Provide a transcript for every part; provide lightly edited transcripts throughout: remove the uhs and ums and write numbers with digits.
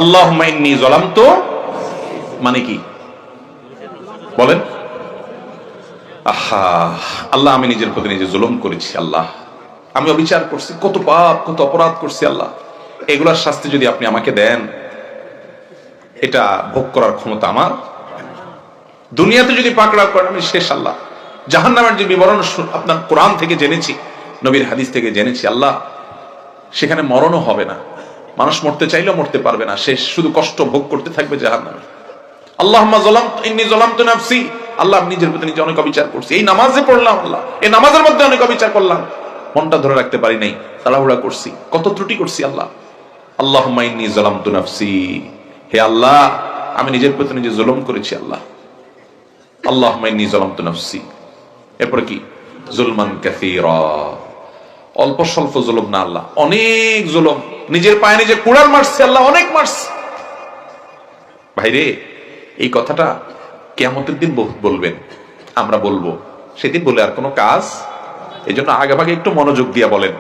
আল্লাহুম্মা ইন্নী যালামতু মানে কি বলেন? আল্লাহ আমি নিজের প্রতি নিজে জুলুম করেছি, আল্লাহ আমি অবিচার করছি, কত পাপ কত অপরাধ করছি আল্লাহ, এগুলার শাস্তি যদি আপনি আমাকে দেন এটা ভোগ করার ক্ষমতা আমার। দুনিয়াতে যদি পাকড়াও করেন আমি শেষ আল্লাহ। জাহান্নামের যে বিবরণ আপনার কোরআন থেকে জেনেছি, নবীর হাদিস থেকে জেনেছি আল্লাহ, সেখানে মরণও হবে না, মানুষ মরতে চাইলেও মরতে পারবে না, সে শুধু কষ্ট ভোগ করতে থাকবে জাহান্নামে। আল্লাহুম্মা ইন্নী যালামতু নাফসি, আল্লাহ আমি নিজের প্রতি নিজে অনেক অবিচার করছি, এই নামাজে পড়লাম আল্লাহ, এই নামাজের মধ্যে অনেক অবিচার করলাম, মনটা ধরে রাখতে পারি নাই, তাড়াহুড়া করছি, কত ত্রুটি করছি আল্লাহ। আল্লাহুম্মা ইন্নী যালামতু নাফসি, হে আল্লাহ আমি নিজের প্রতি নিজে জুলুম করেছি আল্লাহ। আল্লাহুম্মা ইন্নী যালামতু নাফসি, এরপরে কি? জুলমান কাসীরা, অল্প স্বল্প জুলুম না আল্লাহ, অনেক জুলুম, নিজের পায়ে নিজে কুড়াল মারছে আল্লাহ, অনেক মারছে। ভাইরে এই কথাটা কিয়ামতের দিন বলবেন, আমরা বলবো, সেদিন বলে আর কোনো কাজ? এই জন্য আগে ভাগে একটু মনোযোগ দিয়া বলেন,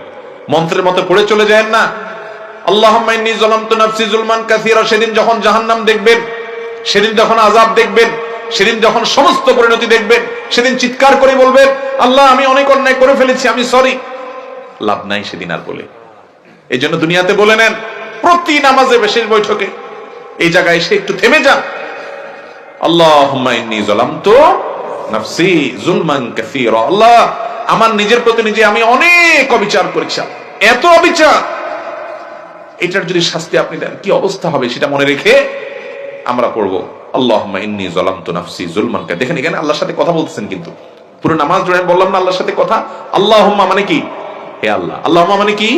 মন্ত্রের মতো পড়ে চলে যায় না। আল্লাহুম্মা ইন্নী যালামতু নাফসি যুলমান কাসীরা, সেদিন যখন জাহান্নাম দেখবেন, সেদিন যখন আযাব দেখবেন, সেদিন যখন সমস্ত পরিণতি দেখবেন, সেদিন চিৎকার করে বলবেন আল্লাহ আমি অনেক অন্যায় করে ফেলেছি, আমি সরি। লাভ নাই সেদিন আর বলে। এই জন্য দুনিয়াতে বলে নেন, প্রতি নামাজে বিশেষ বৈঠকে এই জায়গায় এসে একটু থেমে যান, আল্লাহুম্মা ইন্নী যালামতু নাফসি যুলমান কাসীরা, আল্লাহ আমার নিজের প্রতি নিজে আমি অনেক অবিচার করেছি, এত অবিচার, এটার যদি শাস্তি আপনি দেন কি অবস্থা হবে সেটা মনে রেখে আমরা পড়বো আল্লাহুম্মা ইন্নী যালামতু নাফসি যুলমান কাসীরা। দেখেন এখানে আল্লাহর সাথে কথা বলতেছেন, কিন্তু পুরো নামাজ জুড়ে বললাম না আল্লাহর সাথে কথা। আল্লাহুম্মা মানে কি? হে আল্লাহ। আল্লাহুম্মা মানে কি?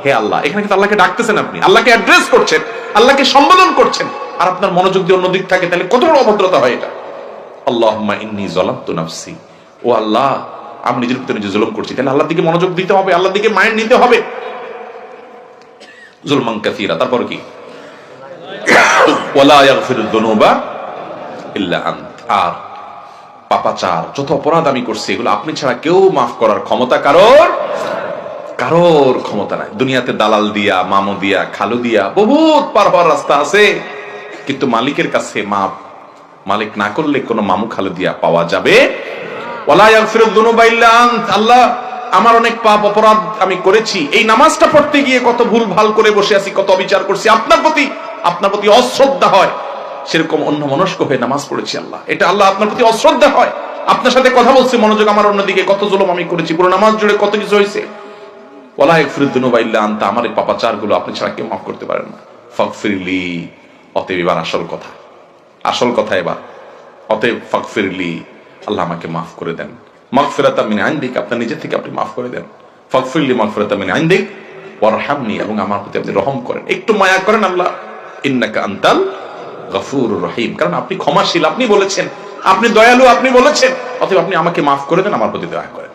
হে আল্লাহ। এখানে কিন্তু আল্লাহকে ডাকতেছেন, আপনি আল্লাহকে অ্যাড্রেস করছেন, আল্লাহকে সম্বোধন করছেন, আর আপনার মনোযোগ দিয়ে অন্যদিক থাকে, তাহলে কত বড় অভদ্রতা হয় এটা। আল্লাহুম্মা ইন্নী যালামতু নাফসি, ও আল্লাহ আমি নিজের প্রতি নিজে জুলুম করছি, তাহলে আল্লাহর দিকে মনোযোগ দিতে হবে, আল্লাহর দিকে মাইন্ড নিতে হবে। যুলমান কাসীরা, তারপর কি? ওয়ালা ইয়াগফিরুয যুনুবা ইল্লা আনত, আর পাপাচার যত অপরাধ আমি করছি এগুলো আপনি ছাড়া কেউ মাফ করার ক্ষমতা কারোর ক্ষমতা নাই। দুনিয়াতে দালাল দিয়া, মামু দিয়া, খালু দিয়া বহুত পার হওয়ার রাস্তা আছে, কিন্তু মালিকের কাছে মাপ মালিক না করলে কোনো মামু খালু দিয়া পাওয়া যাবে। ওয়ালা ইয়াগফিরুয যুনুবা ইল্লা আনত, আল্লাহ আমার অনেক পাপ অপরাধ আমি করেছি, এই নামাজটা পড়তে গিয়ে কত ভুল ভাল করে বসে আছি, কত অবিচার করছি, আপনার প্রতি অশ্রদ্ধা হয় সেরকম অন্য মনস্ক হয়ে নামাজ পড়েছি আল্লাহ, এটা আল্লাহ আপনার প্রতি অশ্রদ্ধা হয়। আপনার সাথে কথা বলছি, মনোযোগ আমার অন্যদিকে, কত জুলুম আমি করেছি, পুরো নামাজ জুড়ে কত কিছু হয়েছে। ওয়ালা ইয়াগফিরুয যুনুবা ইল্লা আনতা, আমার এই পাপাচার গুলো আপনি ছাড়া কেউ মাফ করতে পারেন না। ফাগফিরলি, অতএব এবার আসল কথা এবার, অতএব ফাগফিরলি, আল্লাহ আমাকে মাফ করে দেন। মাগফিরাতাম মিন ইনদিক, আপনার নিজে থেকে আপনি মাফ করে দেন। ফাগফিরলি মাগফিরাতাম মিন ইনদিক ওয়ারহামনি, এবং আমার প্রতি আপনি রহম করেন, একটু মায়া করেন আল্লাহ। ইন্নাকা আনতাল গফুরুর রহিম, কারণ আপনি ক্ষমাশীল, আপনি বলেছেন, আপনি দয়ালু, আপনি বলেছেন, অতএব আপনি আমাকে মাফ করে দেন, আমার প্রতি দয়া করেন।